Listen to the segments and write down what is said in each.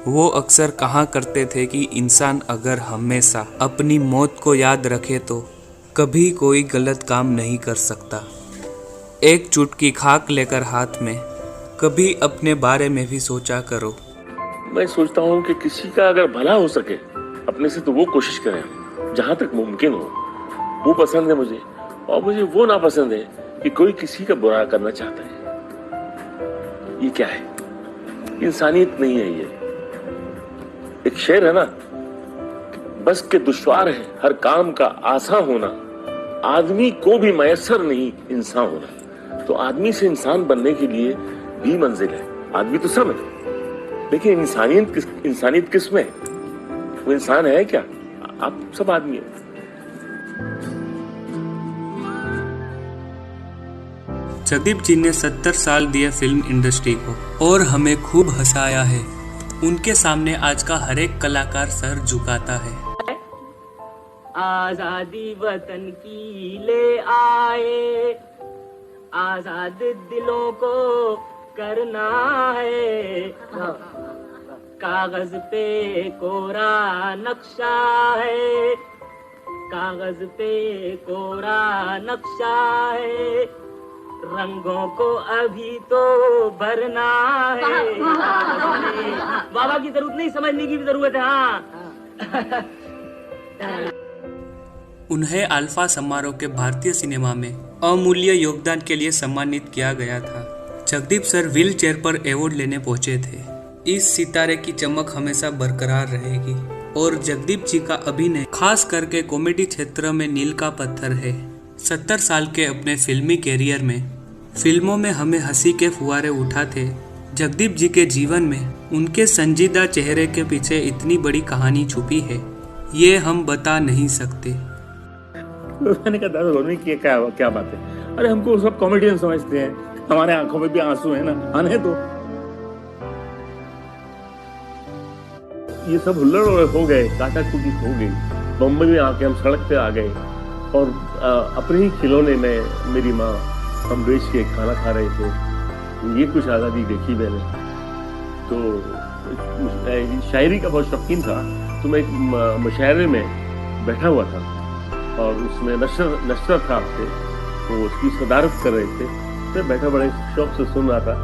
वो अक्सर कहा करते थे कि इंसान अगर हमेशा अपनी मौत को याद रखे तो कभी कोई गलत काम नहीं कर सकता। एक चुटकी खाक लेकर हाथ में कभी अपने बारे में भी सोचा करो। मैं सोचता हूँ कि किसी का अगर भला हो सके अपने से तो वो कोशिश करें जहां तक मुमकिन हो। वो पसंद है मुझे और मुझे वो ना पसंद है कि कोई किसी का बुरा करना चाहता है। ये क्या है? इंसानियत नहीं है ये। एक शेर है ना, बस के दुश्वार है हर काम का आसान होना, आदमी को भी मयसर नहीं इंसान होना। तो आदमी से इंसान बनने के लिए भी मंजिल है। आदमी तो सब है, लेकिन इंसानियत किस में? वो इंसान है क्या? आप सब आदमी है। जगदीप जी ने 70 साल दिए फिल्म इंडस्ट्री को और हमें खूब हंसाया है। उनके सामने आज का हर एक कलाकार सर झुकाता है। आजादी वतन की ले आए, आजाद दिलों को करना है, कागज पे कोरा नक्शा है, कागज पे कोरा नक्शा है, रंगों को अभी तो भरना है। बाबा की जरूरत नहीं, समझने की भी जरूरत है। हाँ। उन्हें अल्फा समारोह के भारतीय सिनेमा में अमूल्य योगदान के लिए सम्मानित किया गया था। जगदीप सर व्हील चेयर पर अवार्ड लेने पहुंचे थे। इस सितारे की चमक हमेशा बरकरार रहेगी और जगदीप जी का अभिनय खास करके कॉमेडी क्षेत्र में मील का पत्थर है। 70 साल के अपने फिल्मी कैरियर में फिल्मों में हमें हंसी के फुहारे उठाते जगदीप जी के जीवन में उनके संजीदा चेहरे के पीछे इतनी बड़ी कहानी छुपी है, ये हम बता नहीं सकते। मैंने कहा दादा रोने की क्या बात है? अरे हमको सब कॉमेडियन समझते हैं, हमारे आंखों में भी आंसू है ना, आने दो। ये सब हुल्लड़ हो गए, काटा कुटी हो गई। बम्बई में आके हम सड़क पे आ गए और अपने ही खिलौने में मेरी माँ हम बेच के खाना खा रहे थे। ये कुछ आज़ादी देखी मैंने। तो शायरी का बहुत शौकीन था, तो मैं एक मुशायरे में बैठा हुआ था और उसमें नशर था आपसे, तो उसकी सदारत कर रहे थे। मैं बैठा बड़े शौक से सुन रहा था।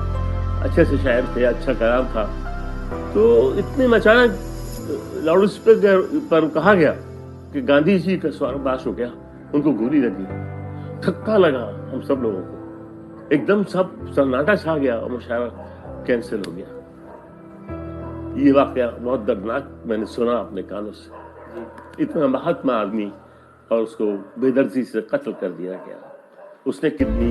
अच्छे से शायर थे, अच्छा कलाम था। तो इतने में अचानक लाउड स्पीकर पर कहा गया कि गांधी जी का स्वर्गवास हो गया, उनको गोली लगी। धक्का लगा हम सब लोगों को, एकदम सब सन्नाटा छा गया और मुशायरा कैंसिल हो गया। ये वाकया बहुत दर्दनाक मैंने सुना अपने कानों से। इतना महात्मा आदमी और उसको बेदर्दी से कत्ल कर दिया गया। उसने कितनी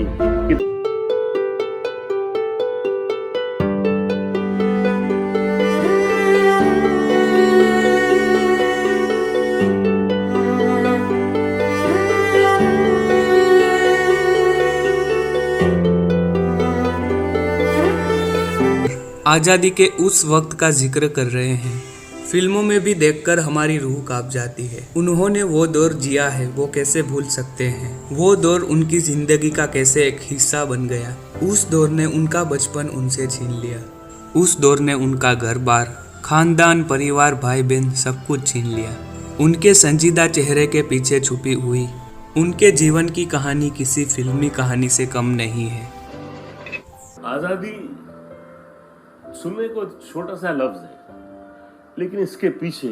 आज़ादी के उस वक्त का जिक्र कर रहे हैं। फिल्मों में भी देखकर हमारी रूह कांप जाती है। उन्होंने वो दौर जिया है, वो कैसे भूल सकते हैं। वो दौर उनकी जिंदगी का कैसे एक हिस्सा बन गया। उस दौर ने उनका बचपन उनसे छीन लिया। उस दौर ने उनका घर बार, खानदान, परिवार, भाई बहन सब कुछ छीन लिया। उनके संजीदा चेहरे के पीछे छुपी हुई उनके जीवन की कहानी किसी फिल्मी कहानी से कम नहीं है। आजादी सुनने को छोटा सा लफ्ज है, लेकिन इसके पीछे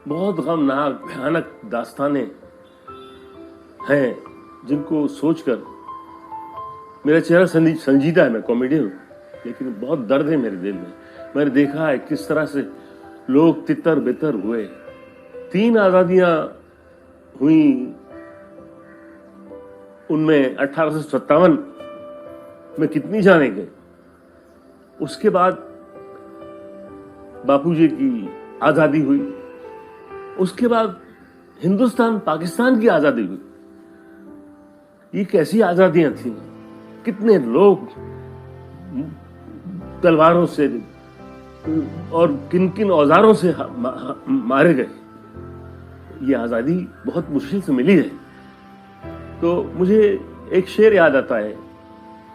बहुत गमनाक भयानक दास्तानें हैं जिनको सोचकर मेरा चेहरा संजीदा है। मैं कॉमेडियन हूँ, लेकिन बहुत दर्द है मेरे दिल में। मैंने देखा है किस तरह से लोग तितर बितर हुए। 3 आजादियां हुई, उनमें 1857 में कितनी जाने गए। उसके बाद बापूजी की आजादी हुई, उसके बाद हिंदुस्तान पाकिस्तान की आजादी हुई। ये कैसी आजादियां थी? कितने लोग तलवारों से और किन किन औजारों से मारे गए। ये आज़ादी बहुत मुश्किल से मिली है। तो मुझे एक शेर याद आता है,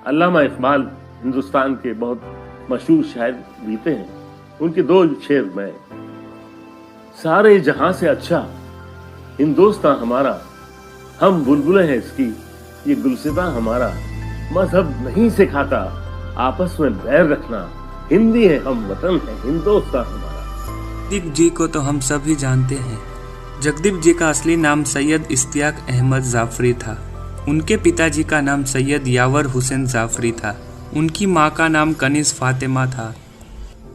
अल्लामा इकबाल हिंदुस्तान के बहुत मशहूर शायर बीते हैं, उनके 2 शेर मैं, सारे जहां से अच्छा हिंदुस्तान हमारा, हम बुलबुलें हैं इसकी ये गुलसितां हमारा, मजहब नहीं सिखाता आपस में बैर रखना, हिंदी है हम वतन है हिंदुस्तान हमारा। जगदीप जी को तो हम सभी जानते हैं। जगदीप जी का असली नाम सैयद इश्तियाक अहमद जाफरी था। उनके पिताजी का नाम सैयद यावर हुसैन जाफरी था। उनकी माँ का नाम कनीज़ फातिमा था।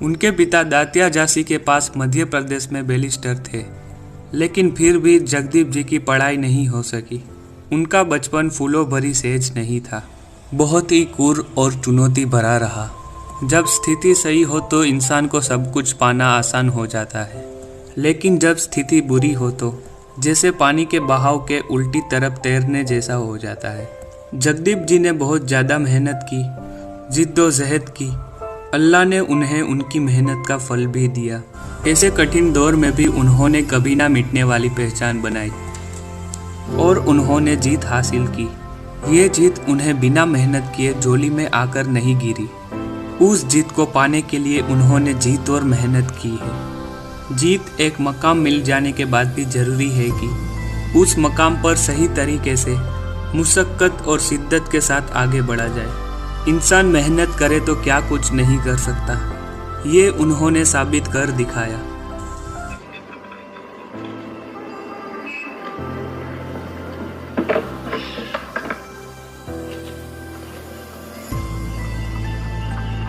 उनके पिता दातिया झांसी के पास मध्य प्रदेश में बैरिस्टर थे, लेकिन फिर भी जगदीप जी की पढ़ाई नहीं हो सकी। उनका बचपन फूलों भरी सेज नहीं था, बहुत ही क्रूर और चुनौती भरा रहा। जब स्थिति सही हो तो इंसान को सब कुछ पाना आसान हो जाता है, लेकिन जब स्थिति बुरी हो तो जैसे पानी के बहाव के उल्टी तरफ तैरने जैसा हो जाता है। जगदीप जी ने बहुत ज़्यादा मेहनत की, जिद्दोजहद की। अल्लाह ने उन्हें उनकी मेहनत का फल भी दिया। ऐसे कठिन दौर में भी उन्होंने कभी ना मिटने वाली पहचान बनाई और उन्होंने जीत हासिल की। ये जीत उन्हें बिना मेहनत किए झोली में आकर नहीं गिरी। उस जीत को पाने के लिए उन्होंने जीत और मेहनत की है। जीत एक मकाम मिल जाने के बाद भी ज़रूरी है कि उस मकाम पर सही तरीके से मुशक्क़त और शिद्दत के साथ आगे बढ़ा जाए। इंसान मेहनत करे तो क्या कुछ नहीं कर सकता, ये उन्होंने साबित कर दिखाया।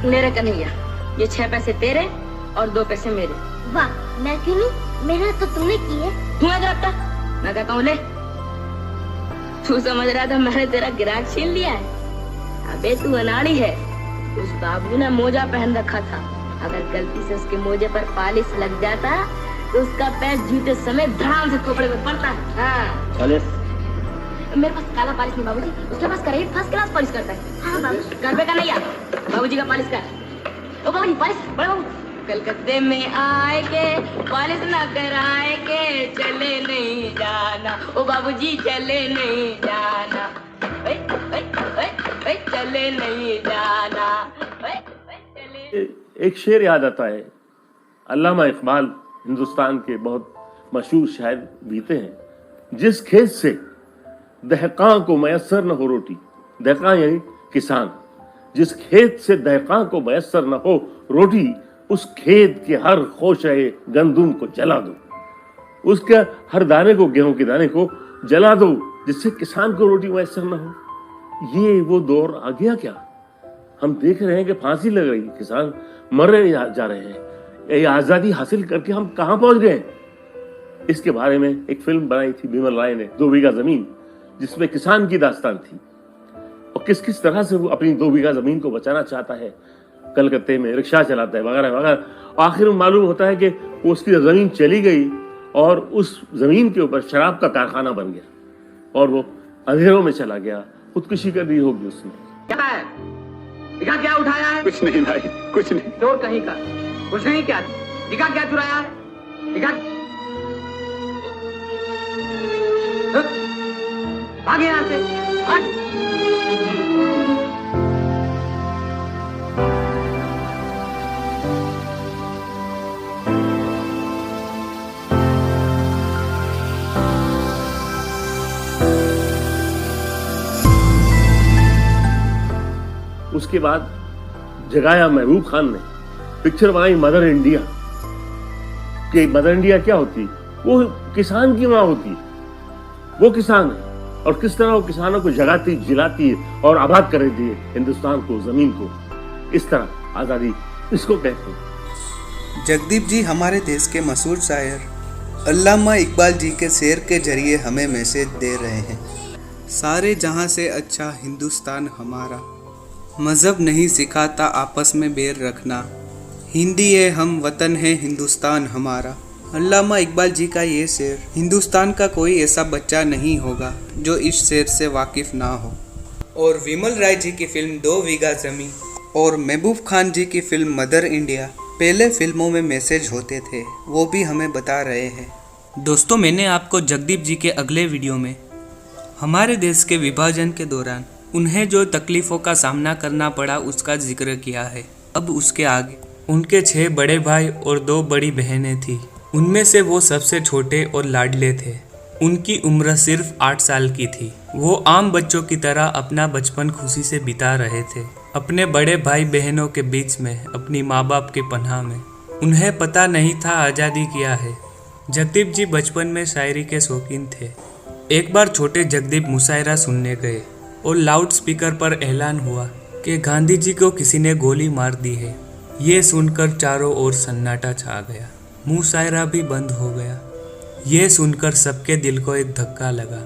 मेरे कन्हैया, ये 6 पैसे तेरे और 2 पैसे मेरे। वाह, मैं क्यों नहीं? मेहनत तो तुमने की है। तू है करता, मैं कहता हूँ ले। तू समझ रहा था मैंने तेरा गिराक छीन लिया है? अबे तू अनाड़ी है। उस बाबू ने मोजा पहन रखा था, अगर गलती से उसके मोजे पर पालिश लग जाता तो उसका पैर जूते समेत धड़ाम से थोपड़े में पड़ता। हाँ। पालिश? मेरे पास काला पालिश नहीं बाबूजी, उसके पास करेक्ट फर्स्ट क्लास पालिश करता है। हाँ बाबू। घर पे का नहीं आ, बाबूजी का पालिश कर। ओ बाबूजी पालिश, बड़े बाबू। कलकत्ते में आए के पालिश ना कराए के चले नहीं जाना, ओ बाबूजी चले नहीं जाना, चले नहीं जाना, चले। एक शेर याद आता है, अल्लामा इकबाल हिंदुस्तान के बहुत मशहूर शायर बीते हैं, जिस खेत से दहकां को मयसर न हो रोटी, दहकां यानी किसान, जिस खेत से दहकां को मयसर न हो रोटी, उस खेत के हर खोशे गंदुम को जला दो, उसके हर दाने को, गेहूं के दाने को जला दो, जिससे किसान को रोटी मयसर न हो। ये वो दौर आ गया क्या? हम देख रहे हैं कि फांसी लग रही, किसान मर रहे जा रहे हैं। ये आज़ादी हासिल करके हम कहाँ पहुंच गए? इसके बारे में एक फिल्म बनाई थी बिमल राय ने, 2 बीघा जमीन, जिसमें किसान की दास्तान थी और किस किस तरह से वो अपनी 2 बीघा जमीन को बचाना चाहता है। कलकत्ते में रिक्शा चलाता है वगैरह वगैरह। आखिर में मालूम होता है कि वो उसकी जमीन चली गई और उस जमीन के ऊपर शराब का कारखाना बन गया और वो अंधेरों में चला गया। खुदकुशी कर दी होगी उसने। क्या है? दिखा क्या उठाया है? कुछ नहीं भाई, कुछ नहीं। चोर कहीं का, कुछ नहीं। क्या दिखा क्या चुराया है? दिखा। भाग यहाँ से, भाग। उसके बाद जगाया महबूब खान ने पिक्चर बनाई मदर इंडिया। कि मदर इंडिया क्या होती? वो किसान की माँ होती, वो किसान है और किस तरह वो किसानों को जगाती, जिलाती है और आबाद कर देती है हिंदुस्तान को, जमीन को। इस तरह आज़ादी इसको कहते हैं। जगदीप जी हमारे देश के मशहूर शायर अल्लामा इकबाल जी के शेर के जरिए हमें मैसेज दे रहे हैं। सारे जहां से अच्छा हिंदुस्तान हमारा, मज़हब नहीं सिखाता आपस में बैर रखना, हिंदी है हम वतन है हिंदुस्तान हमारा। अल्लामा इकबाल जी का ये शेर, हिंदुस्तान का कोई ऐसा बच्चा नहीं होगा जो इस शेर से वाकिफ ना हो। और विमल राय जी की फिल्म 2 बीघा ज़मीन और महबूब खान जी की फिल्म मदर इंडिया पहले फिल्मों में मैसेज होते थे, वो भी हमें बता रहे हैं। दोस्तों, मैंने आपको जगदीप जी के अगले वीडियो में हमारे देश के विभाजन के दौरान उन्हें जो तकलीफ़ों का सामना करना पड़ा उसका जिक्र किया है। अब उसके आगे उनके 6 बड़े भाई और 2 बड़ी बहनें थी। उनमें से वो सबसे छोटे और लाडले थे। उनकी उम्र सिर्फ 8 साल की थी। वो आम बच्चों की तरह अपना बचपन खुशी से बिता रहे थे, अपने बड़े भाई बहनों के बीच में, अपनी माँ बाप के पनाह में। उन्हें पता नहीं था आज़ादी क्या है। जगदीप जी बचपन में शायरी के शौकीन थे। एक बार छोटे जगदीप मुशायरा सुनने गए और लाउड स्पीकर पर ऐलान हुआ कि गांधी जी को किसी ने गोली मार दी है। ये सुनकर चारों ओर सन्नाटा छा गया। मुशायरा भी बंद हो गया। ये सुनकर सबके दिल को एक धक्का लगा।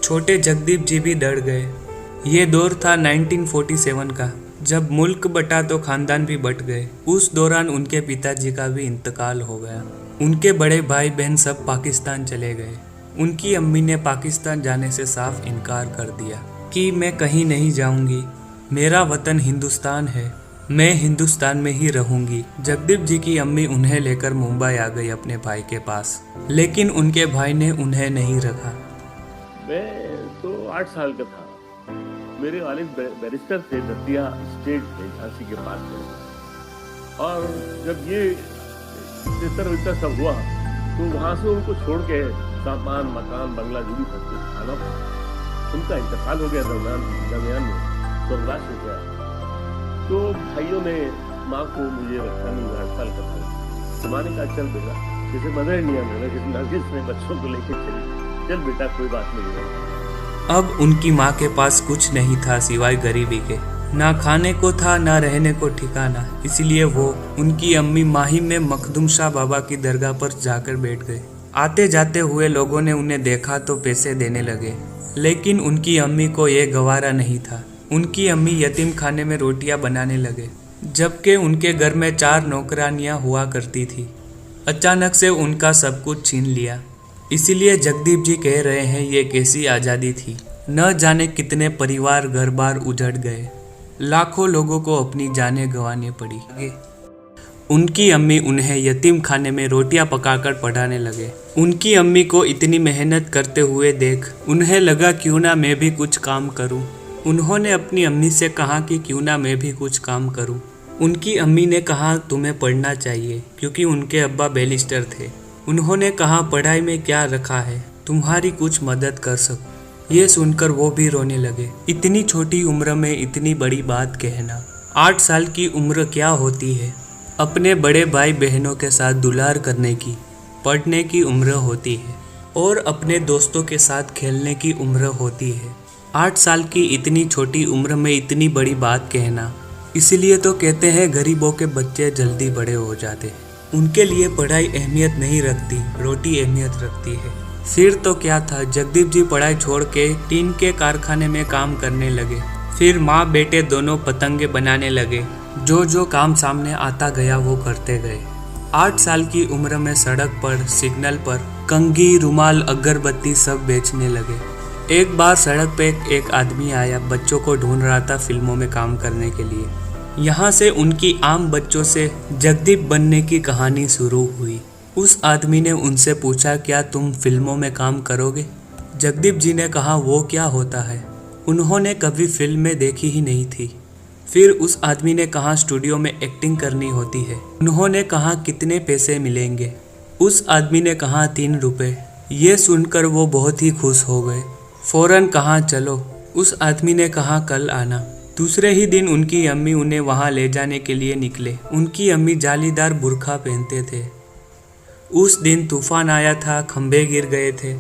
छोटे जगदीप जी भी डर गए। ये दौर था 1947 का, जब मुल्क बटा तो खानदान भी बट गए। उस दौरान उनके पिताजी का भी इंतकाल हो गया। उनके बड़े भाई बहन सब पाकिस्तान चले गए। उनकी अम्मी ने पाकिस्तान जाने से साफ इनकार कर दिया कि मैं कहीं नहीं जाऊंगी, मेरा वतन हिंदुस्तान है, मैं हिंदुस्तान में ही रहूंगी। जगदीप जी की अम्मी उन्हें लेकर मुंबई आ गई अपने भाई के पास, लेकिन उनके भाई ने उन्हें नहीं रखा। मैं तो 8 साल का था। मेरे वालिद बैरिस्टर थे, दतिया स्टेट थे, झांसी के पास में। और जब ये चित्र सब हुआ तो वहाँ से उनको छोड़ के सामान, मकान, बंगला जो भी खाना उनका इंतकाल हो गया दरमियान में, स्वर्गवास हो गया। तो भाइयों ने माँ को मुझे रखा नहीं, 8 साल का था। माँ ने कहा चल बेटा, जैसे मदर इंडिया में जैसे नर्गिस ने बच्चों को लेके चली, चल बेटा कोई बात नहीं है। अब उनकी माँ के पास कुछ नहीं था सिवाय गरीबी के। ना खाने को था, ना रहने को ठिकाना। इसलिए वो उनकी अम्मी माहिम में मखदूम शाह बाबा की दरगाह पर जाकर बैठ गए। आते जाते हुए लोगों ने उन्हें देखा तो पैसे देने लगे, लेकिन उनकी अम्मी को ये गवारा नहीं था। उनकी अम्मी यतीम खाने में रोटियां बनाने लगे, जबकि उनके घर में 4 नौकरानियां हुआ करती थी। अचानक से उनका सब कुछ छीन लिया। इसीलिए जगदीप जी कह रहे हैं ये कैसी आज़ादी थी। न जाने कितने परिवार घर बार उजड़ गए, लाखों लोगों को अपनी जानें गंवानी पड़ी। उनकी अम्मी उन्हें यतीम खाने में रोटियां पकाकर पढ़ाने लगे। उनकी अम्मी को इतनी मेहनत करते हुए देख उन्हें लगा क्यों ना मैं भी कुछ काम करूं। उन्होंने अपनी अम्मी से कहा कि क्यों ना मैं भी कुछ काम करूं। उनकी अम्मी ने कहा तुम्हें पढ़ना चाहिए, क्योंकि उनके अब्बा बैरिस्टर थे। उन्होंने कहा पढ़ाई में क्या रखा है, तुम्हारी कुछ मदद कर सकूं। ये सुनकर वो भी रोने लगे। इतनी छोटी उम्र में इतनी बड़ी बात कहना। 8 साल की उम्र क्या होती है? अपने बड़े भाई बहनों के साथ दुलार करने की, पढ़ने की उम्र होती है और अपने दोस्तों के साथ खेलने की उम्र होती है। 8 साल की इतनी छोटी उम्र में इतनी बड़ी बात कहना। इसीलिए तो कहते हैं गरीबों के बच्चे जल्दी बड़े हो जाते हैं। उनके लिए पढ़ाई अहमियत नहीं रखती, रोटी अहमियत रखती है। फिर तो क्या था, जगदीप जी पढ़ाई छोड़ के टीन के कारखाने में काम करने लगे। फिर माँ बेटे दोनों पतंगे बनाने लगे। जो काम सामने आता गया वो करते गए। 8 साल की उम्र में सड़क पर, सिग्नल पर कंघी, रुमाल, अगरबत्ती सब बेचने लगे। एक बार सड़क पे एक आदमी आया, बच्चों को ढूंढ रहा था फिल्मों में काम करने के लिए। यहाँ से उनकी आम बच्चों से जगदीप बनने की कहानी शुरू हुई। उस आदमी ने उनसे पूछा क्या तुम फिल्मों में काम करोगे? जगदीप जी ने कहा वो क्या होता है? उन्होंने कभी फिल्म में देखी ही नहीं थी। फिर उस आदमी ने कहा स्टूडियो में एक्टिंग करनी होती है। उन्होंने कहा कितने पैसे मिलेंगे? उस आदमी ने कहा 3 रुपए। ये सुनकर वो बहुत ही खुश हो गए। फौरन कहा चलो। उस आदमी ने कहा कल आना। दूसरे ही दिन उनकी अम्मी उन्हें वहाँ ले जाने के लिए निकले। उनकी अम्मी जालीदार बुर्खा पहनते थे। उस दिन तूफान आया था, खंभे गिर गए थे।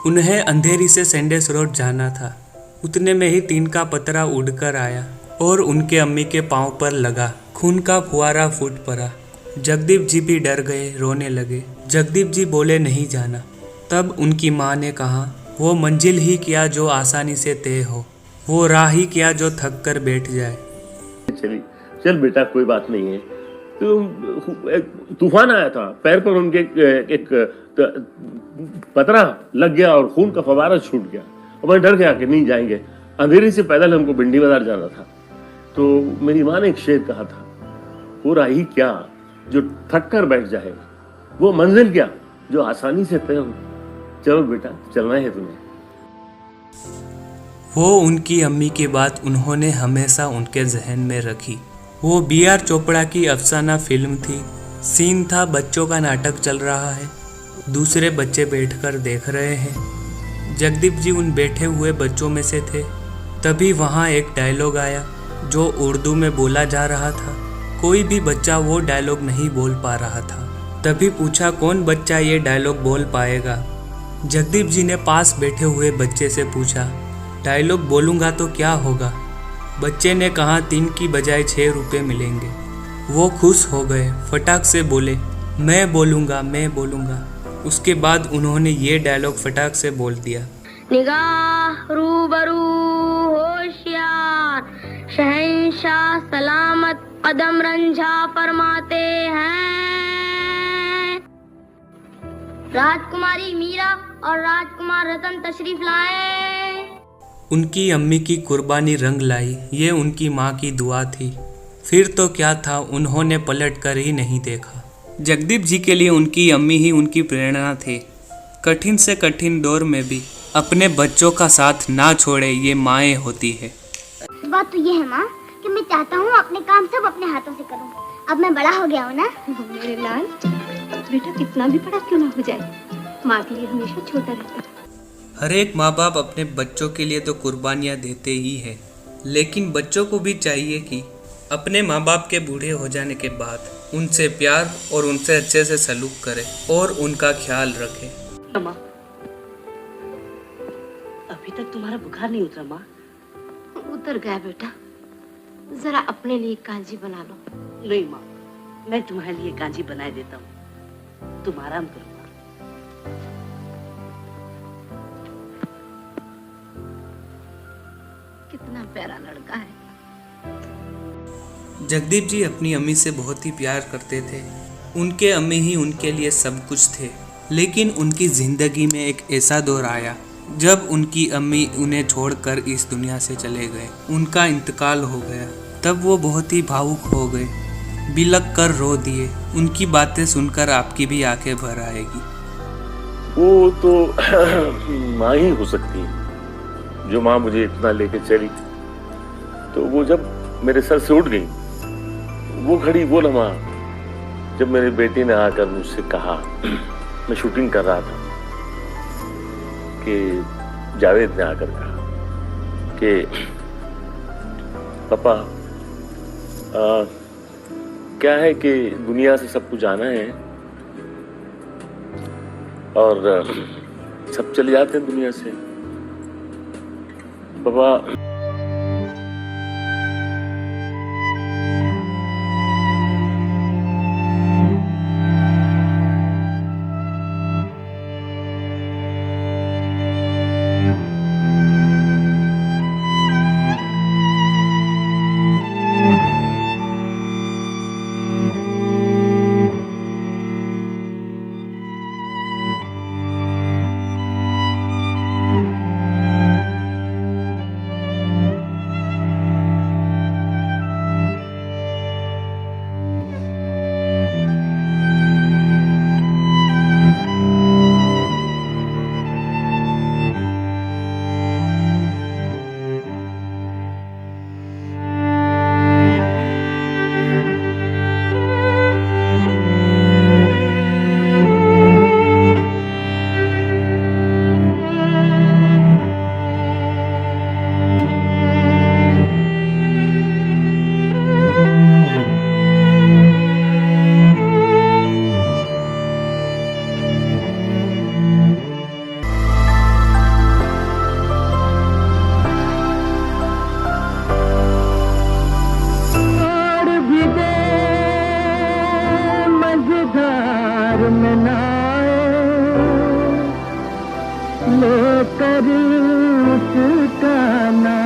उन्हें अंधेरी से सेंडेस रोड जाना था। उतने में ही टीन का पतरा उड़कर आया और उनके अम्मी के पाँव पर लगा। खून का फुहारा फूट पड़ा। जगदीप जी भी डर गए, रोने लगे। जगदीप जी बोले नहीं जाना। तब उनकी माँ ने कहा वो मंजिल ही क्या जो आसानी से तय हो, वो राह ही क्या जो थक कर बैठ जाए। चल बेटा कोई बात नहीं है। तो तूफान आया था, पैर पर उनके एक पतरा लग गया और खून का फवारा छूट गया। और मैं डर गया कि नहीं जाएंगे। अंधेरी से पैदल हमको भिंडी बाजार जाना था। तो मेरी माँ ने एक शेर कहा था, वो राही क्या जो थक कर बैठ जाए, वो मंजिल क्या जो आसानी से तय हो। चलो बेटा, चलना है तुम्हें। वो उनकी अम्मी की बात उन्होंने हमेशा उनके जहन में रखी। वो B.R. चोपड़ा की अफसाना फिल्म थी। सीन था, बच्चों का नाटक चल रहा है, दूसरे बच्चे बैठकर देख रहे हैं। जगदीप जी उन बैठे हुए बच्चों में से थे। तभी वहाँ एक डायलॉग आया जो उर्दू में बोला जा रहा था। कोई भी बच्चा वो डायलॉग नहीं बोल पा रहा था। तभी पूछा, कौन बच्चा ये डायलॉग बोल पाएगा? जगदीप जी ने पास बैठे हुए बच्चे से पूछा, डायलॉग बोलूँगा तो क्या होगा? बच्चे ने कहा, 3 की बजाय 6 रुपये मिलेंगे। वो खुश हो गए, फटाक से बोले, मैं बोलूँगा, मैं बोलूँगा। उसके बाद उन्होंने ये डायलॉग फटाक से बोल दिया, निगाह रूबरू होशियार, शहंशाह सलामत कदम रंझा फरमाते हैं। राजकुमारी मीरा और राजकुमार रतन तशरीफ लाए। उनकी अम्मी की कुर्बानी रंग लाई, ये उनकी माँ की दुआ थी। फिर तो क्या था, उन्होंने पलट कर ही नहीं देखा। जगदीप जी के लिए उनकी अम्मी ही उनकी प्रेरणा थे। कठिन से कठिन दौर में भी अपने बच्चों का साथ ना छोड़े, ये माएँ होती है। बात तो ये है माँ कि मैं चाहता हूँ अपने काम सब अपने हाथों से करूँ। अब मैं बड़ा हो गया हूँ ना। मेरे लाल, बेटा कितना भी बड़ा क्यों ना हो जाए, माँ के लिए हमेशा छोटा रहता है। हर एक माँ बाप अपने बच्चों के लिए तो कुर्बानियाँ देते ही हैं, लेकिन बच्चों को भी चाहिए कि अपने माँ बाप के बूढ़े हो जाने के बाद उनसे प्यार और उनसे अच्छे से सलूक करें और उनका ख्याल रखें। माँ, अभी तक तुम्हारा बुखार नहीं उतरा? माँ, उतर गया बेटा, जरा अपने लिए कांजी बना लो। नहीं माँ, मैं तुम्हारे लिए कांजी बनाए देता हूँ, तुम आराम करो। कितना प्यारा लड़का है। जगदीप जी अपनी अम्मी से बहुत ही प्यार करते थे। उनके अम्मी ही उनके लिए सब कुछ थे। लेकिन उनकी ज़िंदगी में एक ऐसा दौर आया जब उनकी अम्मी उन्हें छोड़कर इस दुनिया से चले गए। उनका इंतकाल हो गया। तब वो बहुत ही भावुक हो गए, बिलक कर रो दिए। उनकी बातें सुनकर आपकी भी आंखें भर आएगी। वो तो माँ ही हो सकती है, जो माँ मुझे इतना लेके चली। तो वो जब मेरे सर से उठ गई, वो घड़ी, वो लम्हा जब मेरे बेटे ने आकर मुझसे कहा, मैं शूटिंग कर रहा था, कि जावेद ने आकर कहा कि पापा क्या है कि दुनिया से सब कुछ जाना है और सब चले जाते हैं दुनिया से। पापा लेकर उसका नाम